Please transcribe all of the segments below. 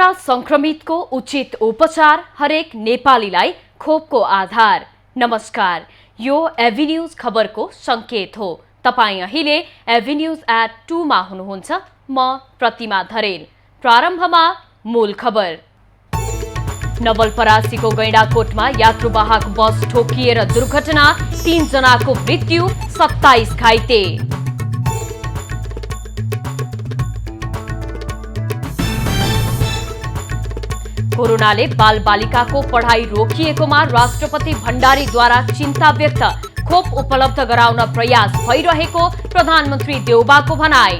Corona संक्रमितको उचित उपचार हरेक नेपालीलाई खोपको आधार। नमस्कार, यो एभिन्यूज खबरको संकेत हो। तपाई अहिले एभिन्यूज एट 2 मा हुनुहुन्छ। म प्रतिमा धरेल। प्रारम्भमा मूल खबर। नवलपरासीको गैंडाकोटमा यात्रुवाहक बस ठोकिएर दुर्घटना, 3 जनाको मृत्यु, 27 घाइते। कोरोनाले बालबालिकाको पढाइ रोकिएकोमा राष्ट्रपति भण्डारीद्वारा चिन्ता व्यक्त। खोप उपलब्ध गराउन प्रयास भइरहेको प्रधानमन्त्री देउबाको भनाई।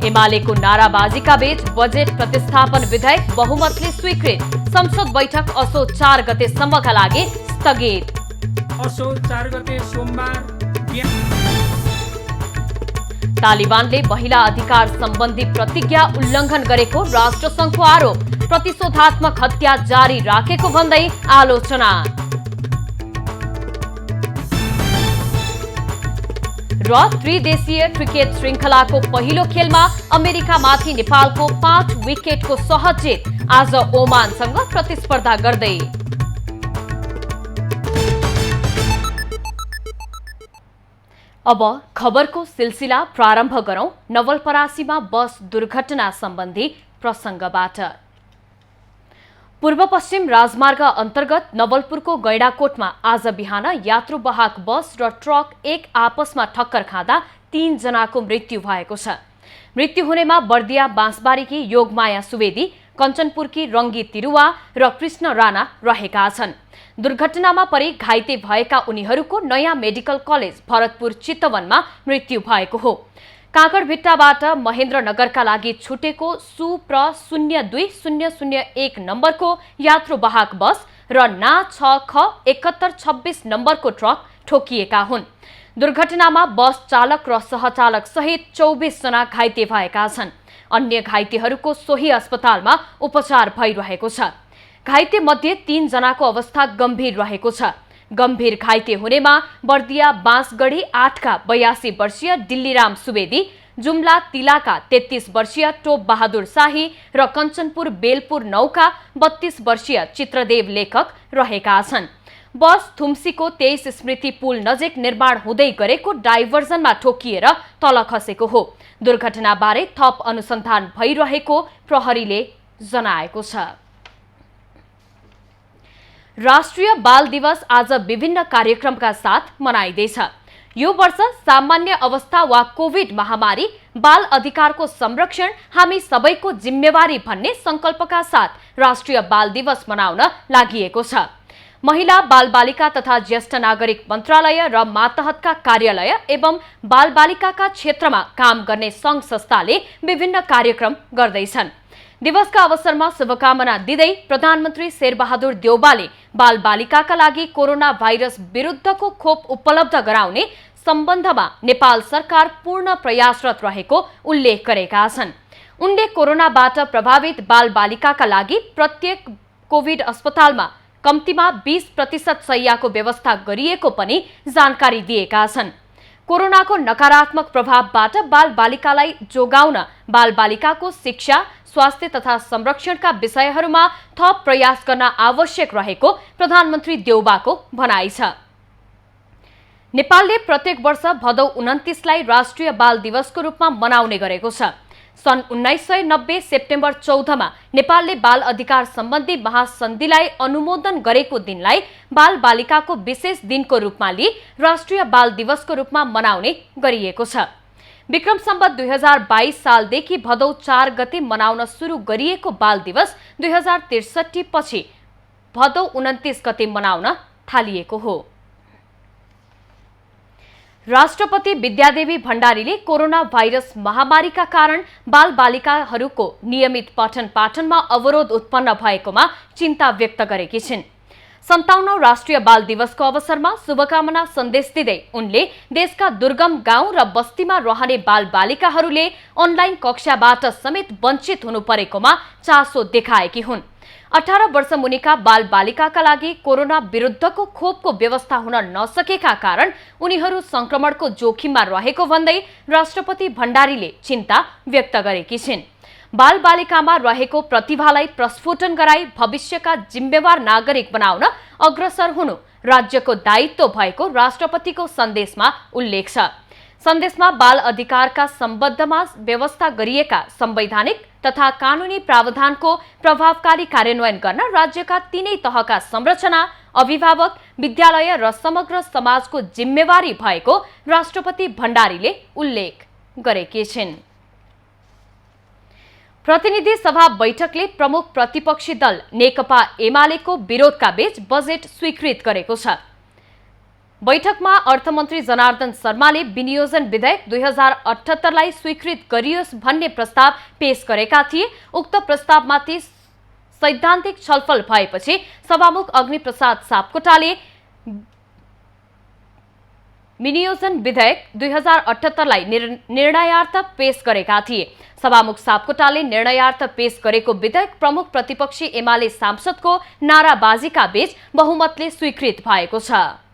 एमालेको नाराबाजीका बीच बजेट प्रतिस्थापन विधेयक बहुमतले स्वीकृत। संसद बैठक असोज 4 गतेसम्मका लागि स्थगित। असोज 4 गते सोमबार। तालिबानले महिला अधिकार सम्बन्धी प्रतिज्ञा उल्लङ्घन गरेको राष्ट्रसङ्घको आरोप। प्रतिशोधात्मक हत्या जारी राखेको भन्दै आलोचना। र त्रिदेशीय क्रिकेट श्रृङ्खलाको पहिलो खेलमा अमेरिकामाथि नेपालको 5 विकेटको सहज जित। आज ओमानसँग प्रतिस्पर्धा गर्दै। अब खबरको सिलसिला प्रारम्भ गरौं। नवलपरासीमा बस दुर्घटना सम्बन्धी प्रसंगबाट। पूर्व पश्चिम राजमार्ग अन्तर्गत नवलपुरको गैंडाकोटमा आज बिहान यात्रुवाहक बस र ट्रक एक आपसमा ठक्कर खाँदा 3 जनाको मृत्यु भएको छ। मृत्यु हुनेमा बर्दिया बाँसबारीकी योगमाया सुवेदी, कञ्चनपुरकी रङ्गी तिरुवा र कृष्ण राणा रहेका छन्। दुर्घटनामा परि घाइते भएका उनीहरूको नयाँ मेडिकल कलेज भरतपुर चितवनमा मृत्यु भएको हो। काँकडभिट्टाबाट महेन्द्रनगरका लागि छुटेको सुप्र 02001 नम्बरको यात्रुवाहक बस र ना 6ख 7126 नम्बरको ट्रक ठोकिएका हुन्। दुर्घटनामा बस चालक र सहचालक सहित 24 जना घाइते भएका छन्। अन्य घाइतेहरूको सोही अस्पतालमा उपचार भइरहेको छ। घाइते मध्ये 3 जनाको अवस्था गम्भीर रहेको छ। गम्भीर घाइते हुनेमा बर्दिया बाँसगढी 8 का 82 वर्षीय डिल्लीराम सुवेदी, जुम्ला तिलाका 33 वर्षीय टोप बहादुर शाही र कञ्चनपुर बेलपुर 9 का 32 वर्षीय चित्रदेव लेखक रहेका छन्। बस थुम्सीको 23 स्मृति पुल नजिक निर्माण हुँदै गरेको डाइभर्जनमा ठोकिएर तल खसेको हो। दुर्घटनाबारे थप अनुसन्धान भइरहेको प्रहरीले जनाएको छ। राष्ट्रिय बाल दिवस आज विभिन्न कार्यक्रमका साथ मनाइँदैछ। यो वर्ष सामान्य अवस्था वा कोभिड महामारी बाल अधिकारको संरक्षण हामी सबैको जिम्मेवारी भन्ने संकल्पका साथ राष्ट्रिय बाल दिवस मनाउन लागिएको छ। महिला बालबालिका तथा ज्येष्ठ नागरिक मन्त्रालय र मातहतका कार्यालय एवं बालबालिकाका क्षेत्रमा काम गर्ने सङ्घ संस्थाले विभिन्न कार्यक्रम गर्दैछन्। दिवसका अवसरमा शुभकामना दिँदै प्रधानमन्त्री शेरबहादुर देउबाले बालबालिकाका लागि कोरोना भाइरस विरुद्धको खोप उपलब्ध गराउने सम्बन्धमा नेपाल सरकार पूर्ण प्रयासरत रहेको उल्लेख गरेका छन्। उनले कोरोनाबाट प्रभावित बालबालिकाका लागि प्रत्येक कोभिड अस्पतालमा कम्तीमा 20% शय्याको व्यवस्था गरिएको पनि जानकारी दिएका छन्। कोरोनाको नकारात्मक प्रभावबाट बालबालिकालाई जोगाउन बालबालिकाको शिक्षा, स्वास्थ्य तथा संरक्षणका विषयहरूमा थप प्रयास गर्न आवश्यक रहेको प्रधानमन्त्री देउबाको भनाइ छ। नेपालले प्रत्येक वर्ष भदौ 29 लाई राष्ट्रिय बाल दिवसको रूपमा मनाउने गरेको छ। सन् 1990 सेप्टेम्बर 14 मा नेपालले बाल अधिकार सम्बन्धी महासन्धिलाई अनुमोदन गरेको दिनलाई बाल बालिकाको विशेष दिनको रूपमा लिई राष्ट्रिय बाल दिवसको रूपमा मनाउने गरिएको छ। विक्रम सम्वत 2022 सालदेखि भदौ 4 गते मनाउन सुरु गरिएको बाल दिवस 2063 पछि भदौ 29 गते मनाउन थालिएको हो। राष्ट्रपति विद्यादेवी भण्डारीले कोरोना भाइरस महामारीका कारण बालबालिकाहरूको नियमित पठन पाठनमा अवरोध उत्पन्न भएकोमा चिन्ता व्यक्त गरेकी छिन्। 57औं राष्ट्रिय बाल दिवसको अवसरमा शुभकामना सन्देश दिँदै उनले देशका दुर्गम गाउँ र बस्तीमा रहने बालबालिकाहरूले अनलाइन कक्षाबाट समेत वञ्चित हुनु परेकोमा चासो देखाएकी हुन्। 18 वर्ष मुनिका बालबालिकाका लागि कोरोना विरुद्धको खोपको व्यवस्था हुन नसकेका कारण उनीहरू संक्रमणको जोखिममा रहेको भन्दै राष्ट्रपति भण्डारीले चिन्ता व्यक्त गरेकी छिन्। बालबालिकामा रहेको प्रतिभालाई प्रस्फुटन गराई भविष्यका जिम्मेवार नागरिक बनाउन अग्रसर हुनु राज्यको दायित्व भएको राष्ट्रपतिको सन्देशमा उल्लेख छ। सन्देशमा बाल अधिकारका सम्बन्धमा व्यवस्था गरिएका संवैधानिक तथा कानूनी प्रावधानको प्रभावकारी कार्यान्वयन गर्न राज्यका तीनै तहका संरचना, अभिभावक, विद्यालय र समग्र समाजको जिम्मेवारी भएको राष्ट्रपति भण्डारीले उल्लेख गरेकी छिन्। प्रतिनिधि सभा बैठकले प्रमुख प्रतिपक्षी दल नेकपा एमालेको विरोधका बीच बजेट स्वीकृत गरेको छ। बैठकमा अर्थमन्त्री जनार्दन शर्माले विनियोजन विधेयक 2078 लाई स्वीकृत गरियोस् भन्ने प्रस्ताव पेश गरेका थिए। उक्त प्रस्तावमाथि सैद्धान्तिक छलफल भएपछि सभामुख अग्निप्रसाद सापकोटाले विनियोजन विधेयक 2078 लाई निर्णयार्थ पेश गरेका थिए। सभामुख सापकोटाले निर्णयार्थ पेश गरेको विधेयक प्रमुख प्रतिपक्षी एमाले सांसदको नाराबाजीका बीच बहुमतले स्वीकृत भएको छ।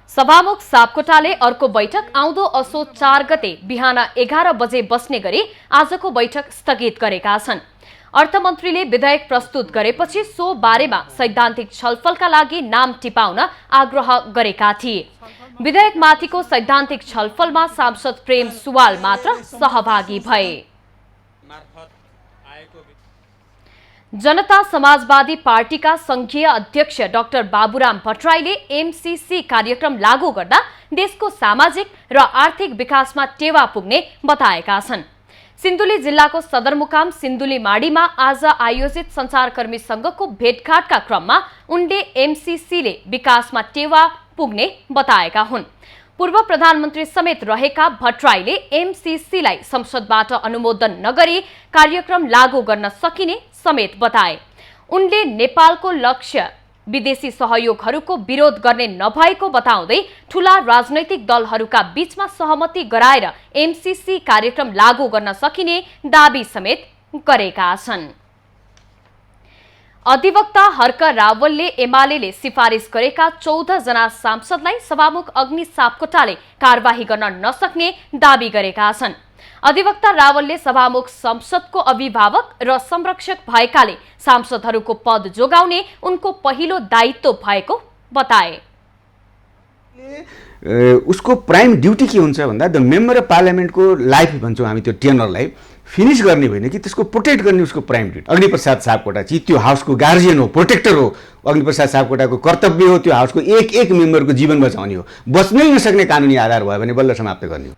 सभामुख सापकोटाले अर्को बैठक आउँदो असोज 4 गते बिहान 11 बजे बस्ने गरी आजको बैठक स्थगित गरेका छन्। अर्थमन्त्रीले विधेयक प्रस्तुत गरेपछि सो बारेमा सैद्धान्तिक छलफलका लागि नाम टिपाउन आग्रह गरेका थिए। विधेयकमाथिको सैद्धान्तिक छलफलमा सांसद प्रेम सुवाल मात्र सहभागी भए। जनता समाजवादी पार्टीका संघीय अध्यक्ष डाक्टर बाबुराम भट्टराईले एमसीसी कार्यक्रम लागू गर्दा देशको सामाजिक र आर्थिक विकासमा टेवा पुग्ने बताएका छन्। सिन्धुली जिल्लाको सदरमुकाम सिन्धुलीमाडीमा आज आयोजित सञ्चारकर्मी संघको भेटघाटका क्रममा उनले एमसीसीले विकासमा टेवा पुग्ने बताएका हुन्। पूर्व प्रधानमन्त्री समेत रहेका भट्टराईले एमसीसीलाई संसदबाट अनुमोदन नगरी कार्यक्रम लागू गर्न सकिने समेत बताए। उनले नेपालको लक्ष्य विदेशी सहयोगहरूको विरोध गर्ने नभएको बताउँदै ठूला राजनैतिक दलहरूका बीचमा सहमति गराएर एमसीसी कार्यक्रम लागू गर्न सकिने दाबी समेत गरेका छन्। अधिवक्ता हर्क रावलले एमालेले सिफारिस गरेका 14 जना सांसदलाई सभामुख अग्नि सापकोटाले कारबाही गर्न नसक्ने दाबी गरेका छन्। अधिवक्ता रावलले सभामुख संसदको अभिभावक र संरक्षक भएकाले सांसदहरूको पद जोगाउने उनको पहिलो दायित्व भएको बताए। उसको प्राइम ड्युटी के हुन्छ भन्दा द मेम्बर अफ पार्लियामेन्टको लाइफ भन्छौँ हामी, त्यो टेनरलाई फिनिश गर्ने होइन कि त्यसको प्रोटेक्ट गर्ने उसको प्राइम ड्युटी। अग्निप्रसाद सापकोटा चाहिँ त्यो हाउसको गार्जियन हो, प्रोटेक्टर हो। अग्निप्रसाद सापकोटाको कर्तव्य हो त्यो हाउसको एक मेम्बरको जीवन बचाउने हो। बच्नै नसक्ने कानुनी आधार भयो भने बल्ल समाप्त गर्ने हो।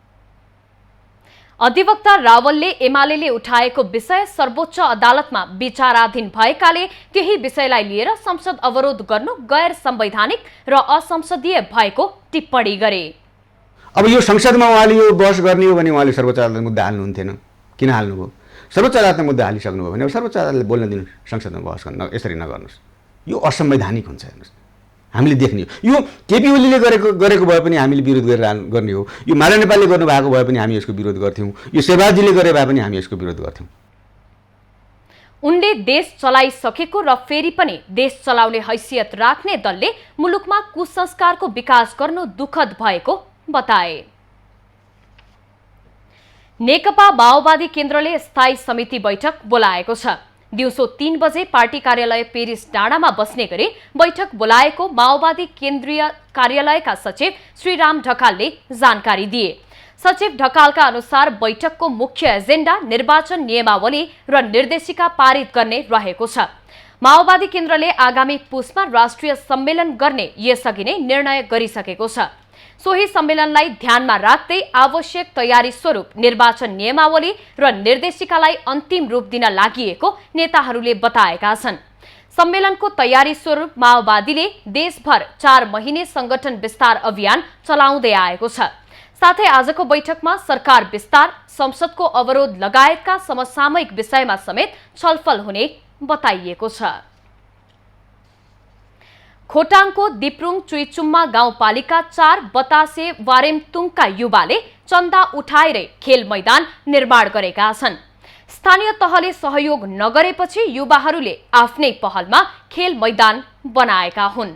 अधिवक्ता रावलले एमालेले उठाएको विषय सर्वोच्च अदालतमा विचाराधीन भएकाले त्यही विषयलाई लिएर संसद अवरोध गर्नु गैर संवैधानिक र असंसदीय भएको टिप्पणी गरे। अब यो संसदमा उहाँले यो बहस गर्ने हो भने उहाँले सर्वोच्च अदालतमा मुद्दा हाल्नुहुन्थेन। किन हाल्नुभयो? सर्वोच्च अदालतमा मुद्दा हालिसक्नुभयो भने अब सर्वोच्च अदालतले बोल्न दिनु, संसदमा बहस गर्न यसरी नगर्नुहोस्। यो असंवैधानिक हुन्छ। हेर्नुहोस्, हामीले देख्ने हो। यो केपी ओलीले गरेको भए पनि हामीले विरोध गर्ने हो। यो माला नेपालले गर्नुभएको भए पनि हामी यसको विरोध गर्थ्यौँ। यो शेरबहादुरले गरे भए पनि हामी यसको विरोध गर्थ्यौँ। उनले देश चलाइसकेको र फेरि पनि देश चलाउने हैसियत राख्ने दलले मुलुकमा कुसंस्कारको विकास गर्नु दुःखद भएको बताए। नेकपा माओवादी केन्द्रले स्थायी समिति बैठक बोलाएको छ। दिउँसो 3 बजे पार्टी कार्यालय पेरिस डाँडामा बस्ने गरी बैठक बोलाएको माओवादी केन्द्रीय कार्यालयका सचिव श्रीराम ढकालले जानकारी दिए। सचिव ढकालका अनुसार बैठकको मुख्य एजेन्डा निर्वाचन नियमावली र निर्देशिका पारित गर्ने रहेको छ। माओवादी केन्द्रले आगामी पुसमा राष्ट्रिय सम्मेलन गर्ने यसअघि नै निर्णय गरिसकेको छ। सोही सम्मेलनलाई ध्यानमा राख्दै आवश्यक तयारी स्वरूप निर्वाचन नियमावली र निर्देशिकालाई अन्तिम रूप दिन लागिएको नेताहरूले बताएका छन्। सम्मेलनको तयारी स्वरूप माओवादीले देशभर 4 महिने संगठन विस्तार अभियान चलाउँदै आएको छ। साथै आजको बैठकमा सरकार विस्तार, संसदको अवरोध लगायतका समसामयिक विषयमा समेत छलफल हुने बताइएको छ। खोटाङको दिप्रुङ चुइचुम्मा गाउँपालिका 4 बतासे वारेमतुङका युवाले चन्दा उठाएरै खेल मैदान निर्माण गरेका छन्। स्थानीय तहले सहयोग नगरेपछि युवाहरूले आफ्नै पहलमा खेल मैदान बनाएका हुन्।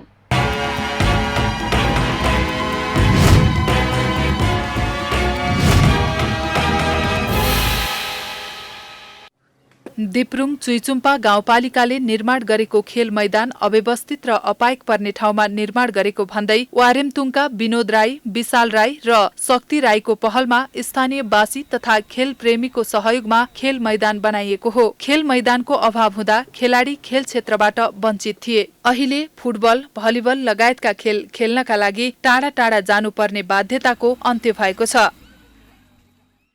दिप्रुङ चुइचुम्पा गाउँपालिकाले निर्माण गरेको खेल मैदान अव्यवस्थित र अपायक पर्ने ठाउँमा निर्माण गरेको भन्दै वारेमतुङका विनोद राई, विशाल राई र शक्ति राईको पहलमा स्थानीयवासी तथा खेल प्रेमीको सहयोगमा खेल मैदान बनाइएको हो। खेल मैदानको अभाव हुँदा खेलाडी खेल क्षेत्रबाट वञ्चित थिए। अहिले फुटबल, भलिबल लगायतका खेल खेल्नका लागि टाढा टाढा जानुपर्ने बाध्यताको अन्त्य भएको छ।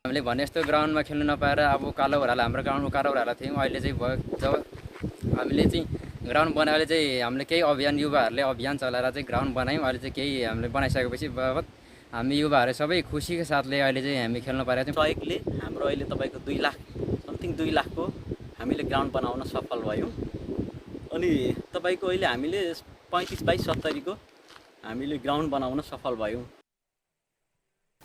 हामीले भने जस्तो ग्राउन्डमा खेल्नु नपाएर अब कालो ओह्रालो हाम्रो गाउँमा कालो ओह्रालो थियौँ। अहिले चाहिँ जब हामीले चाहिँ ग्राउन्ड बनाएर चाहिँ हामीले केही अभियान युवाहरूले अभियान चलाएर चाहिँ ग्राउन्ड बनायौँ। अहिले चाहिँ केही हामीले बनाइसकेपछि बाबत हामी युवाहरू सबै खुसीको साथले अहिले चाहिँ हामी खेल्न पारेका छौँ। सहयोगले हाम्रो अहिले तपाईँको 2 लाख समथिङ 2 लाखको हामीले ग्राउन्ड बनाउन सफल भयौँ। अनि तपाईँको अहिले हामीले 35/70 को हामीले ग्राउन्ड बनाउन सफल भयौँ।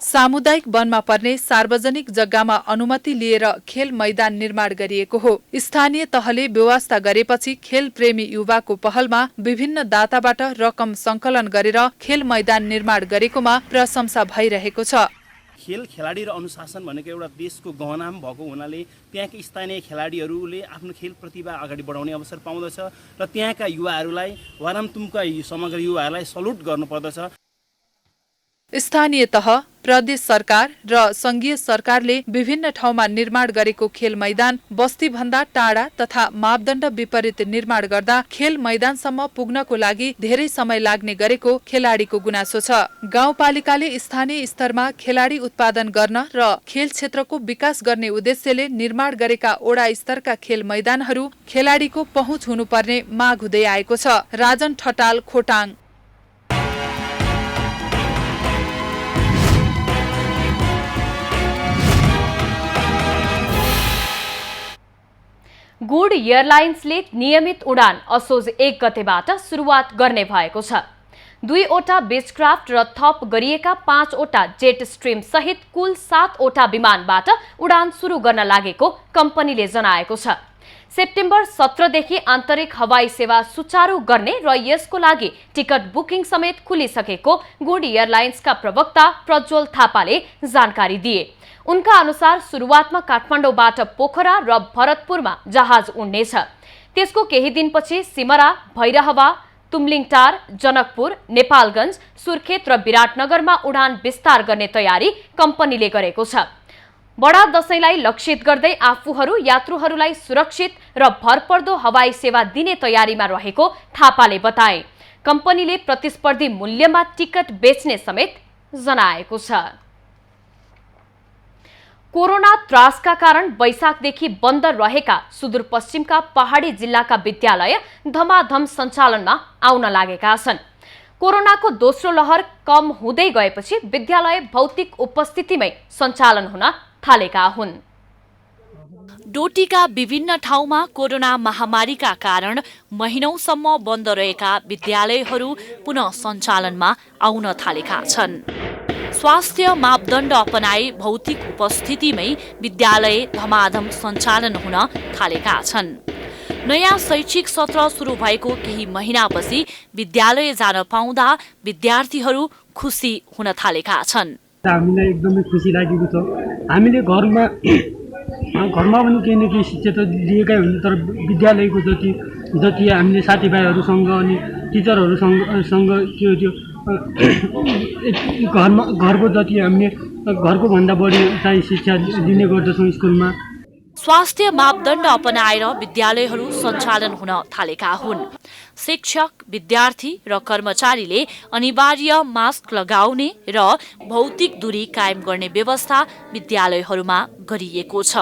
सामुदायिक वनमा पर्ने सार्वजनिक जग्गामा अनुमति लिएर खेल मैदान निर्माण गरिएको हो। स्थानीय तहले व्यवस्था गरेपछि खेल प्रेमी युवाको पहलमा विभिन्न दाताबाट रकम संकलन गरेर खेल मैदान निर्माण गरेकोमा प्रशंसा भइरहेको छ। खेल खेलाडी र अनुशासन भनेको एउटा देशको गहना भएको हुनाले त्यहाँका स्थानीय खेलाडीहरूले आफ्नो खेल प्रतिभा अगाडि बढाउने अवसर पाउँदछ र त्यहाँका युवाहरूलाई वारामतुङका समग्र युवाहरूलाई सल्युट गर्नुपर्दछ। स्थानीय तह, प्रदेश सरकार र संघीय सरकारले विभिन्न ठाउँमा निर्माण गरेको खेल मैदान बस्तीभन्दा टाढा तथा मापदण्ड विपरीत निर्माण गर्दा खेल मैदानसम्म पुग्नको लागि धेरै समय लाग्ने गरेको खेलाडीको गुनासो छ। गाउँपालिकाले स्थानीय स्तरमा खेलाडी उत्पादन गर्न र खेल क्षेत्रको विकास गर्ने उद्देश्यले निर्माण गरेका ओडा स्तरका खेल मैदानहरू खेलाडीको पहुँच हुनुपर्ने माग हुँदै आएको छ। राजन ठटाल, खोटाङ। गुड एयरलाइन्सले नियमित उडान असोज 1 गतेबाट सुरुवात गर्ने भएको छ। 2वटा बेचक्राफ्ट र थप गरिएका 5वटा जेट स्ट्रिम सहित कुल 7वटा विमानबाट उडान सुरु गर्न लागेको कम्पनीले जनाएको छ। सेप्टेम्बर 17 देखि आन्तरिक हवाई सेवा सुचारू गर्ने र यसको लागि टिकट बुकिङ समेत खुलिसकेको गुड एयरलाइन्सका प्रवक्ता प्रज्वल थापाले जानकारी दिए। उनका अनुसार सुरुवातमा काठमाडौँबाट पोखरा र भरतपुरमा जहाज उड्नेछ। त्यसको केही दिनपछि सिमरा, भैरहवा, तुमलिङटार, जनकपुर, नेपालगञ्ज, सुर्खेत र विराटनगरमा उडान विस्तार गर्ने तयारी कम्पनीले गरेको छ। बडा दशैंलाई लक्षित गर्दै आफूहरू यात्रुहरूलाई सुरक्षित र भरपर्दो हवाई सेवा दिने तयारीमा रहेको थापाले बताए। कम्पनीले प्रतिस्पर्धी मूल्यमा टिकट बेच्ने समेत जनाएको छ। कोरोना त्रासका कारण वैशाखदेखि बन्द रहेका सुदूरपश्चिमका पहाडी जिल्लाका विद्यालय धमाधम सञ्चालनमा आउन लागेका छन्। कोरोनाको दोस्रो लहर कम हुँदै गएपछि विद्यालय भौतिक उपस्थितिमै सञ्चालन हुन थालेका हुन्। डोटीका विभिन्न ठाउँमा कोरोना महामारीका कारण महिनौसम्म बन्द रहेका विद्यालयहरू पुनः सञ्चालनमा आउन थालेका छन्। स्वास्थ्य मापदण्ड अपनाई भौतिक उपस्थितिमै विद्यालय धमाधम सञ्चालन हुन थालेका छन्। नयाँ शैक्षिक सत्र सुरु भएको केही महिनापछि विद्यालय जान पाउँदा विद्यार्थीहरू खुसी हुन थालेका छन्। हामीलाई एकदमै खुसी लागेको छ। हामीले घरमा पनि केही न केही शिक्षा त लिएकै हुन्छ, तर विद्यालयको जति हामीले साथीभाइहरूसँग अनि टिचरहरूसँग त्यो घरको जति हामीले घरको भन्दा बढी चाहिँ शिक्षा दिने गर्दछौँ स्कुलमा। स्वास्थ्य मापदण्ड अपनाएर विद्यालयहरू सञ्चालन हुन थालेका हुन्। शिक्षक, विद्यार्थी र कर्मचारीले अनिवार्य मास्क लगाउने र भौतिक दूरी कायम गर्ने व्यवस्था विद्यालयहरूमा गरिएको छ।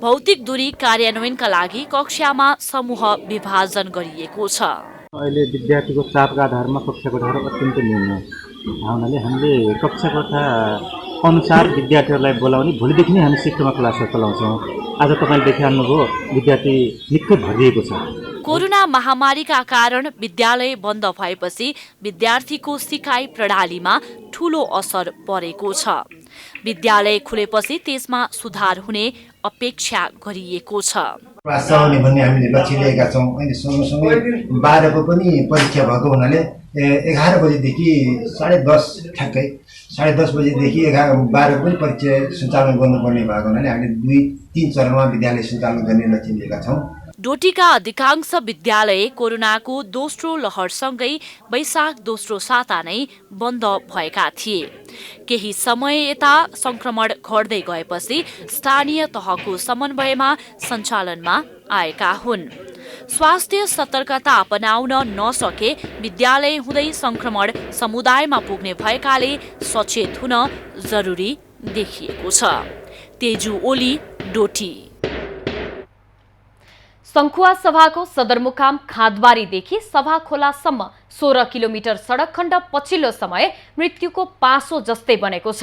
भौतिक दूरी कार्यान्वयनका लागि कक्षामा समूह विभाजन गरिएको छ। अहिले विद्यार्थीको चापका आधारमा कक्षा कोठाहरू अत्यन्तै न्यून हुनाले हामीले कक्षा कोठा अनुसार विद्यार्थीहरूलाई बोलाउने भोलिदेखि नै हामी सिस्टममा क्लासहरू चलाउँछौँ। आज तपाईँले देखिहाल्नुभयो विद्यार्थी निकै भरिएको छ। कोरोना महामारीका कारण विद्यालय बन्द भएपछि विद्यार्थीको सिकाइ प्रणालीमा ठूलो असर परेको छ। विद्यालय खुलेपछि त्यसमा सुधार हुने अपेक्षा गरिएको छ। पास आउने भन्ने हामीले लक्ष्य लिएका छौँ। अहिले सँगसँगै 12 को पनि परीक्षा भएको हुनाले 11 बजेदेखि 10:30 ठ्याक्कै 10:30 बजेदेखि 12 को पनि परीक्षा सञ्चालन गर्नुपर्ने भएको हुनाले हामीले 2-3 चरणमा विद्यालय सञ्चालन गर्ने लक्ष्य लिएका छौँ। डोटीका अधिकांश विद्यालय कोरोनाको दोस्रो लहरसँगै वैशाख दोस्रो साता नै बन्द भएका थिए। केही समय यता संक्रमण घट्दै गएपछि स्थानीय तहको समन्वयमा सञ्चालनमा आएका हुन्। स्वास्थ्य सतर्कता अपनाउन नसके विद्यालय हुँदै संक्रमण समुदायमा पुग्ने भएकाले सचेत हुन जरुरी देखिएको छ। तेजु ओली, डोटी। संखुवा सभाको सदरमुकाम खाँदबारीदेखि सभाखोलासम्म 16 किलोमिटर सडक खण्ड पछिल्लो समय मृत्युको पासो जस्तै बनेको छ।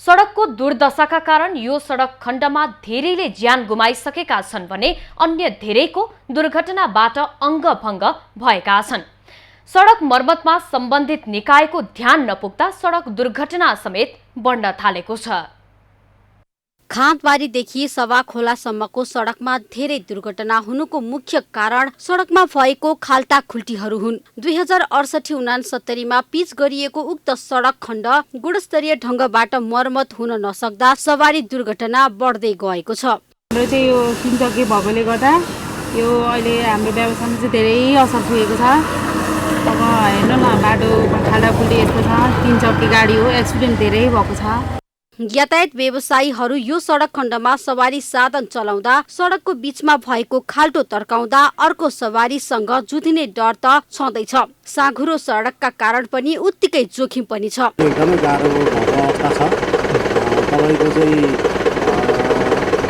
सडकको दुर्दशाका कारण यो सडक खण्डमा धेरैले ज्यान गुमाइसकेका छन् भने अन्य धेरैको दुर्घटनाबाट अङ्गभङ्ग भएका छन्। सडक मर्मतमा सम्बन्धित निकायको ध्यान नपुग्दा सडक दुर्घटना समेत बढ्न थालेको छ। खाँदबारीदेखि सभाखोलासम्मको सडकमा धेरै दुर्घटना हुनुको मुख्य कारण सडकमा भएको खाल्टा खुल्टीहरू हुन्। 2068-69 मा पिच गरिएको उक्त सडक खण्ड गुणस्तरीय ढङ्गबाट मर्मत हुन नसक्दा सवारी दुर्घटना बढ्दै गएको छ। हाम्रो चाहिँ यो 3 चक्के भएकोले गर्दा यो अहिले हाम्रो व्यवसायमा चाहिँ धेरै असर पुगेको छ। अब हेर्नु न, बाटो खाल्टा खुल्टी यस्तो छ, 3 चक्के गाडी हो, एक्सिडेन्ट धेरै भएको छ। यातायात व्यवसायीहरू यो सडक खण्डमा सवारी साधन चलाउँदा सडकको बीचमा भएको खाल्टो तर्काउँदा अर्को सवारीसँग जुधिने डर त छँदैछ। साँघुरो सडकका कारण पनि उत्तिकै जोखिम पनि छ। एकदमै गाह्रो भएको अवस्था छ। तपाईँको चाहिँ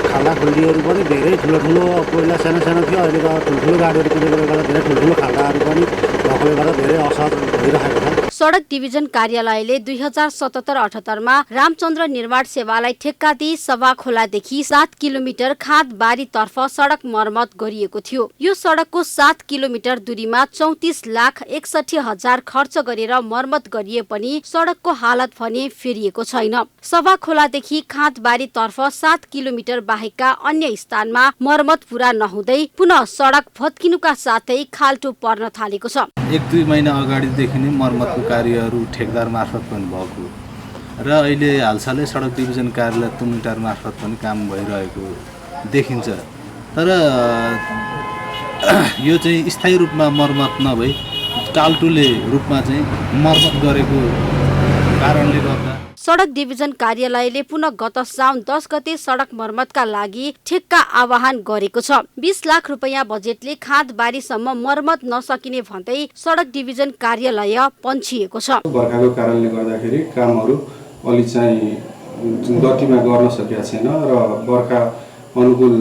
खाल्डा खुल्डीहरू पनि धेरै ठुलो पहिला सानो सानो थियो, अहिले त ठुल्ठुलो गाडीहरू कुदेकोले गर्दा धेरै ठुल्ठुलो खाल्डाहरू पनि भएकोले गर्दा धेरै असर भइरहेको छ। सडक डिभिजन कार्यालयले 2077-78 मा रामचन्द्र निर्माण सेवालाई ठेक्का दिई सभाखोलादेखि 7 किलोमिटर खाँदबारीतर्फ सडक मर्मत गरिएको थियो। यो सडकको 7 किलोमिटर दूरीमा 34,61,000 खर्च गरेर मर्मत गरिए पनि सडकको हालत भने फेरिएको छैन। सभाखोलादेखि खाँदबारीतर्फ 7 किलोमिटर बाहेकका अन्य स्थानमा मर्मत पूरा नहुँदै पुनः सडक भत्किनुका साथै खाल्टो पर्न थालेको छ। 1-2 महिना अगाडिदेखि नै मर्मतको कार्यहरू ठेकदार मार्फत पनि भएको र अहिले हालसालै सडक डिभिजन कार्यालय तुमुटार मार्फत पनि काम भइरहेको देखिन्छ। तर यो चाहिँ स्थायी रूपमा मर्मत नभई टालटुले रूपमा चाहिँ मर्मत गरेको कारणले गर्दा सडक डिभिजन कार्यालयले पुनः गत साउन 10 गते सडक मर्मतका लागि ठेक्का आह्वान गरेको छ। 20 लाख रुपैयाँ बजेटले खाँदबारीसम्म मर्मत नसकिने भन्दै सडक डिभिजन कार्यालय पन्छिएको छ। बर्खाको कारणले गर्दाखेरि कामहरू अलि चाहिँ गतिमा गर्न सकेका छैन र बर्खा अनुकूल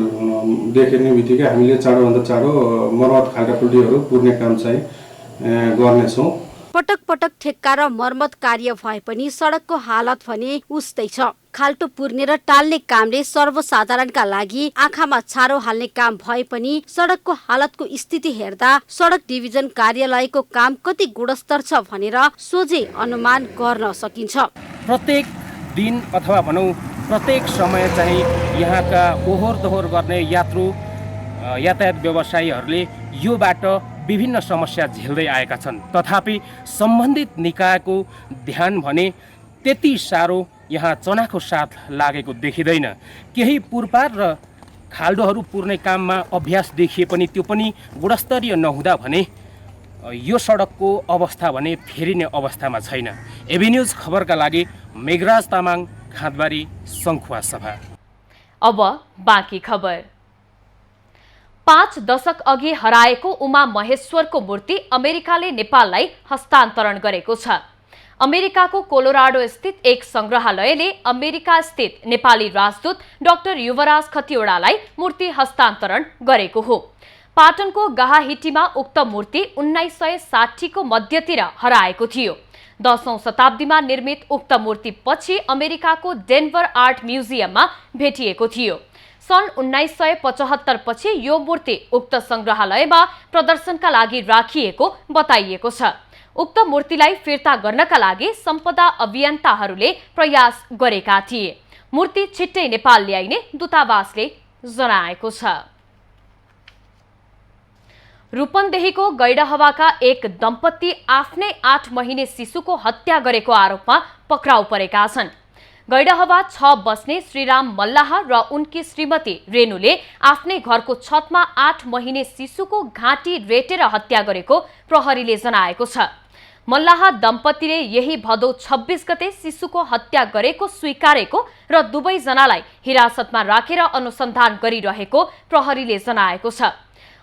देखिने बित्तिकै हामीले चाँडोभन्दा चाँडो मर्मत खाल्टा खुल्टीहरू पुर्ने काम चाहिँ गर्नेछौँ। पटक पटक ठेक्का र मर्मत कार्य भए पनि सडकको हालत भने उस्तै छ। खाल्टो पुर्ने र टाल्ने कामले सर्वसाधारणका लागि आँखामा छारो हाल्ने काम भए पनि सडकको हालतको स्थिति हेर्दा सडक डिभिजन कार्यालयको काम कति गुणस्तर छ भनेर सोझै अनुमान गर्न सकिन्छ। प्रत्येक दिन अथवा भनौँ प्रत्येक समय चाहिँ यहाँका ओहोर दोहोर गर्ने यातायात व्यवसायीहरूले यो बाटो विभिन्न समस्या झेल्दै आएका छन्। तथापि सम्बन्धित निकायको ध्यान भने त्यति साह्रो यहाँ चनाखो साथ लागेको देखिँदैन। केही पुरपार र खाल्डोहरू पुर्ने काममा अभ्यास देखिए पनि त्यो पनि गुणस्तरीय नहुँदा भने यो सडकको अवस्था भने फेरिने अवस्थामा छैन। एबी न्युज खबरका लागि मेघराज तामाङ, खाँदबारी, सङ्खुवा सभा। अब बाँकी खबर। 5 दशक अघि हराएको उमा महेश्वरको मूर्ति अमेरिकाले नेपाललाई हस्तान्तरण गरेको छ। अमेरिकाको कोलोराडो स्थित एक संग्रहालयले अमेरिका स्थित नेपाली राजदूत डाक्टर युवराज खतिवड़ालाई मूर्ति हस्तान्तरण गरेको हो। पाटनको गाहाहिटीमा उक्त मूर्ति 1960 को मध्यतिर हराएको थियो। 10औं शताब्दीमा निर्मित उक्त मूर्ति पछि अमेरिकाको डेनभर आर्ट म्युजियममा भेटिएको थियो। सन् 1975 पछि यो मूर्ति उक्त संग्रहालयमा प्रदर्शनका लागि राखिएको बताइएको छ। उक्त मूर्तिलाई फिर्ता गर्नका लागि सम्पदा अभियन्ताहरूले प्रयास गरेका थिए। मूर्ति छिट्टै नेपाल ल्याइने दूतावासले जनाएको छ। रूपन्देहीको गैडहवाका एक दम्पति आफ्नै 8 महिने शिशुको हत्या गरेको आरोपमा पक्राउ परेका छन्। गैडहवा 6 बस्ने श्रीराम मल्लाह र उनकी श्रीमती रेणुले आफ्नै घरको छतमा 8 महिने शिशुको घाँटी रेटेर हत्या गरेको प्रहरीले जनाएको छ। मल्लाह दम्पतिले यही भदौ 26 गते शिशुको हत्या गरेको स्वीकारेको र दुवैजनालाई हिरासतमा राखेर अनुसन्धान गरिरहेको प्रहरीले जनाएको छ।